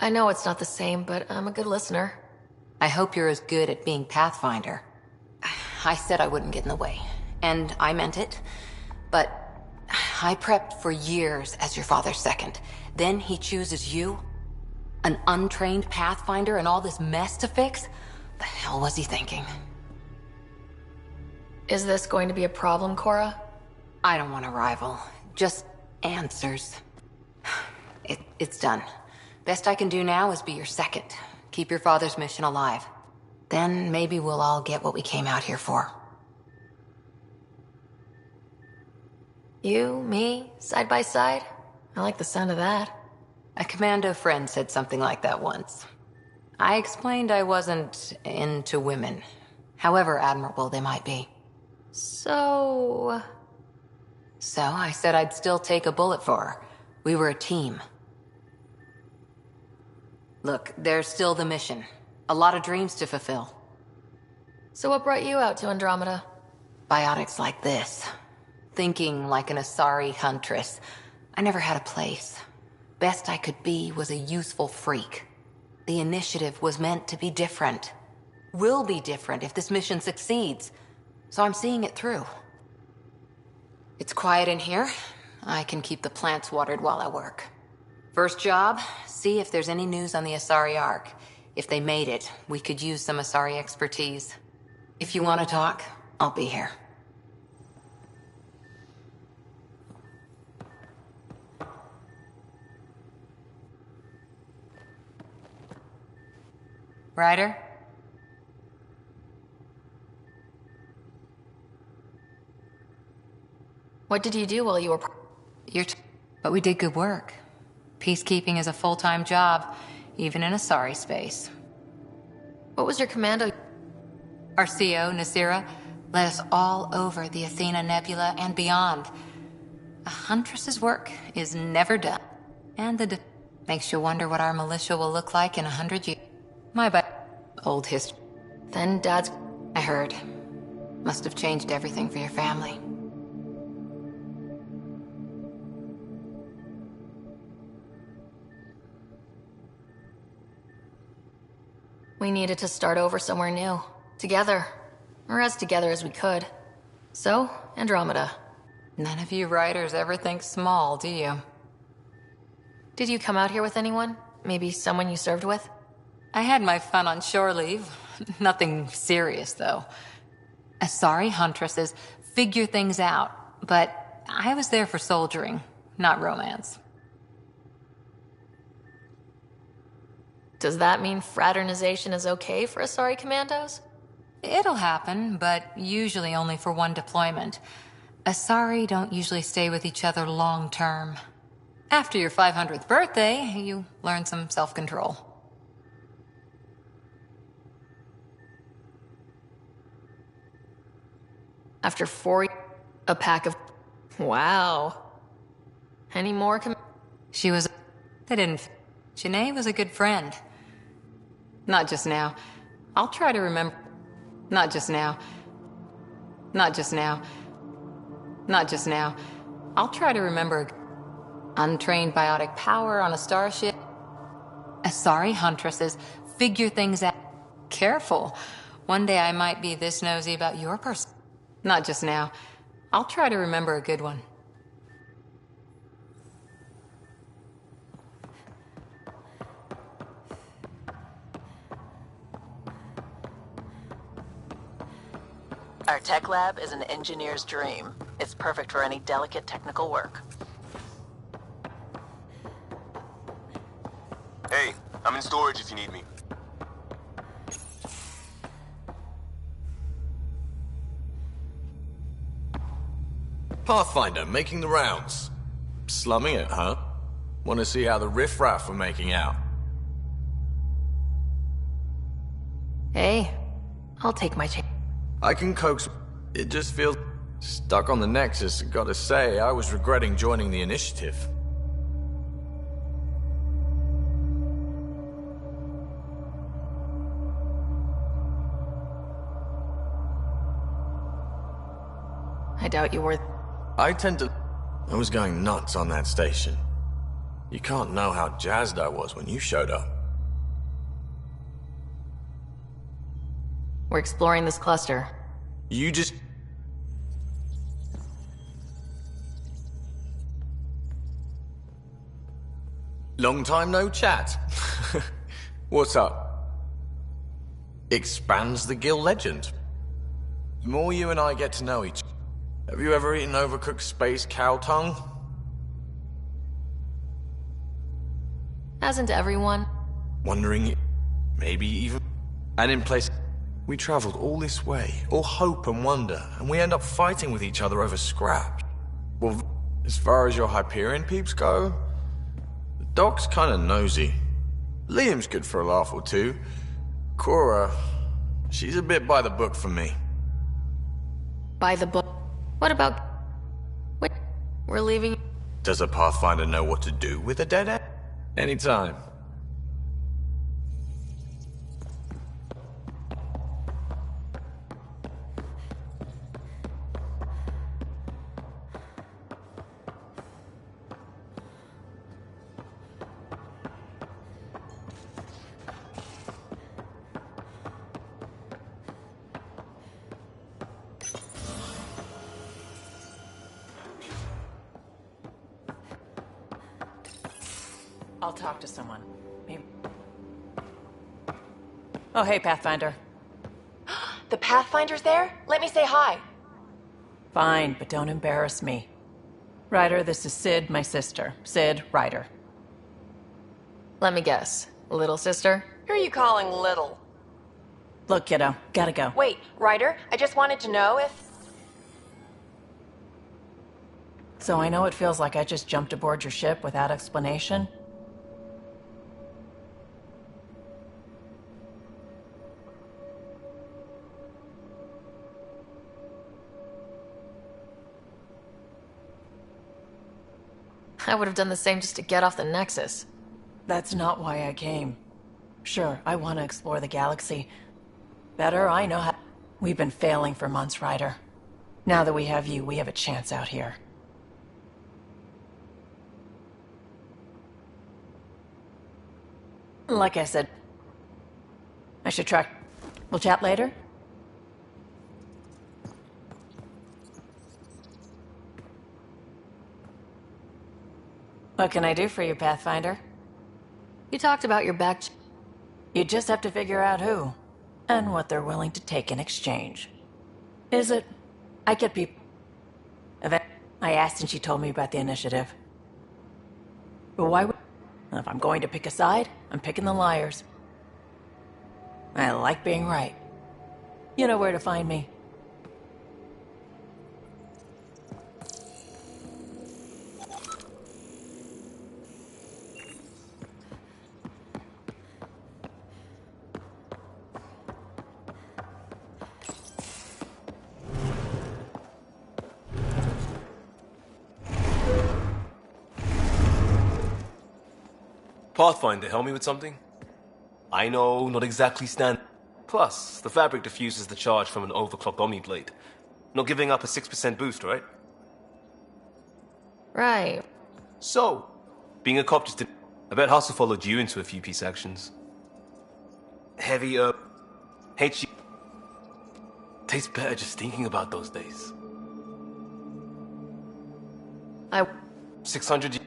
I know it's not the same, but I'm a good listener. I hope you're as good at being Pathfinder. I said I wouldn't get in the way, and I meant it. But I prepped for years as your father's second. Then he chooses you? An untrained Pathfinder and all this mess to fix? The hell was he thinking? Is this going to be a problem, Cora? I don't want a rival. Just answers. It's done. Best I can do now is be your second. Keep your father's mission alive. Then maybe we'll all get what we came out here for. You, me, side by side? I like the sound of that. A commando friend said something like that once. I explained I wasn't into women, however admirable they might be. So I said I'd still take a bullet for her. We were a team. Look, there's still the mission. A lot of dreams to fulfill. So what brought you out to Andromeda? Biotics like this. Thinking like an Asari huntress. I never had a place. Best I could be was a useful freak. The initiative was meant to be different. Will be different if this mission succeeds. So I'm seeing it through. It's quiet in here. I can keep the plants watered while I work. First job, see if there's any news on the Asari Ark. If they made it, we could use some Asari expertise. If you want to talk, I'll be here. Ryder? What did you do while you were... But we did good work. Peacekeeping is a full-time job, even in Asari space. What was your commando... Our CO, Nasira, led us all over the Athena Nebula and beyond. A huntress's work is never done. And makes you wonder what our militia will look like in 100 years. My bad. Old history. Then Dad's... I heard. Must have changed everything for your family. We needed to start over somewhere new. Together. Or as together as we could. So, Andromeda. None of you writers ever think small, do you? Did you come out here with anyone? Maybe someone you served with? I had my fun on shore leave. Nothing serious, though. Asari huntresses figure things out, but I was there for soldiering, not romance. Does that mean fraternization is okay for Asari commandos? It'll happen, but usually only for one deployment. Asari don't usually stay with each other long term. After your 500th birthday, you learn some self-control. After 4 a pack of... Wow. Any more She was... They didn't... Janae was a good friend. Not just now. I'll try to remember... Not just now. Not just now. Not just now. I'll try to remember... Untrained biotic power on a starship. Asari huntresses figure things out. Careful. One day I might be this nosy about your person. Not just now. I'll try to remember a good one. Our tech lab is an engineer's dream. It's perfect for any delicate technical work. Hey, I'm in storage if you need me. Pathfinder, making the rounds. Slumming it, huh? Want to see how the riffraff are making out? Hey, I'll take my chance. I can coax... It just feels... Stuck on the Nexus, gotta say, I was regretting joining the initiative. I doubt you were... I was going nuts on that station. You can't know how jazzed I was when you showed up. We're exploring this cluster. You just... Long time no chat. What's up? Expands the guild legend. The more you and I get to know each other. Have you ever eaten overcooked space cow tongue? Hasn't everyone? Wondering, maybe even... And in place... We traveled all this way, all hope and wonder, and we end up fighting with each other over scraps. Well, As far as your Hyperion peeps go, the doc's kinda nosy. Liam's good for a laugh or two. Cora, she's a bit by the book for me. By the book? What about... Wait, we're leaving... Does a Pathfinder know what to do with a dead end? Anytime. I'll talk to someone. Maybe. Oh, hey, Pathfinder. The Pathfinder's there? Let me say hi. Fine, but don't embarrass me. Ryder, this is Sid, my sister. Sid, Ryder. Let me guess. Little sister? Who are you calling little? Look, kiddo, gotta go. Wait, Ryder, I just wanted to know if... So I know it feels like I just jumped aboard your ship without explanation. I would have done the same just to get off the Nexus. That's not why I came. Sure, I want to explore the galaxy. Better, I know how... We've been failing for months, Ryder. Now that we have you, we have a chance out here. Like I said, I should track... We'll chat later? What can I do for you, Pathfinder? You talked about your back... You just have to figure out who, and what they're willing to take in exchange. Is it... I get people... I asked and she told me about the initiative. But why would... If I'm going to pick a side, I'm picking the liars. I like being right. You know where to find me. Pathfinder, help me with something? I know, not exactly stand. Plus, the fabric diffuses the charge from an overclocked Omniblade. Not giving up a 6% boost, right? Right. So, being a cop just did... I bet Hustle followed you into a few peace actions. Heavy, hate you... Tastes better just thinking about those days. 600...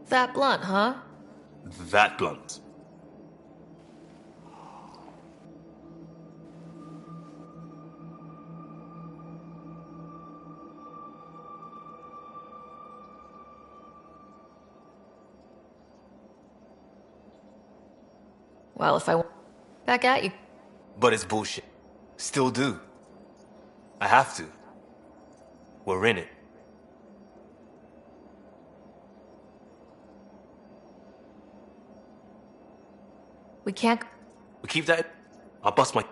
That blunt, huh? That blunt. Well, if I... Back at you. But it's bullshit. Still do. I have to. We're in it. We can't... We keep that... I'll bust my...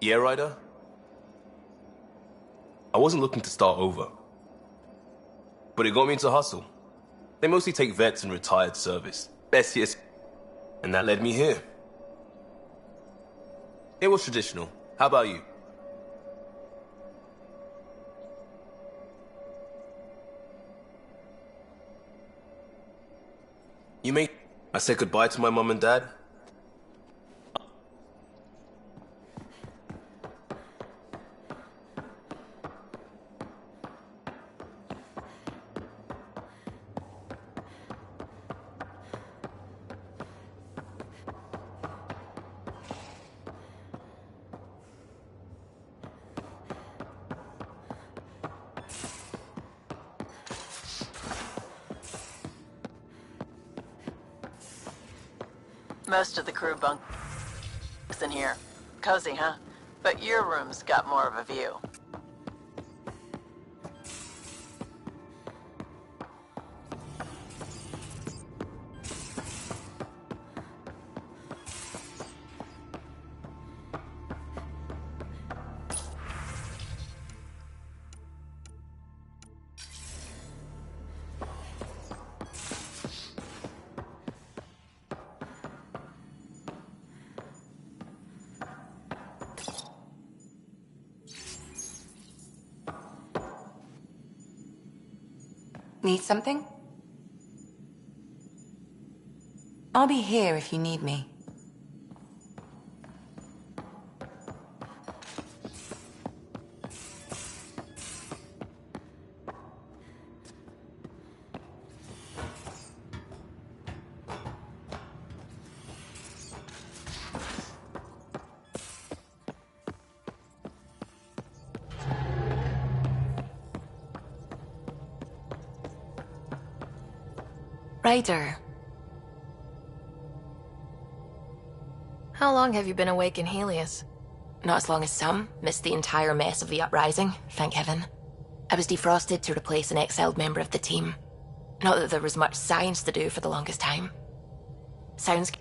Yeah, Ryder? I wasn't looking to start over. But it got me into Hustle. They mostly take vets and retired service. Best years. And that led me here. It was traditional. How about you? You made... I said goodbye to my mom and dad. Most of the crew bunk in here. Cozy, huh? But your room's got more of a view. Need something? I'll be here if you need me. Ryder. How long have you been awake in Helios? Not as long as some. Missed the entire mess of the uprising, thank heaven. I was defrosted to replace an exiled member of the team. Not that there was much science to do for the longest time. Sounds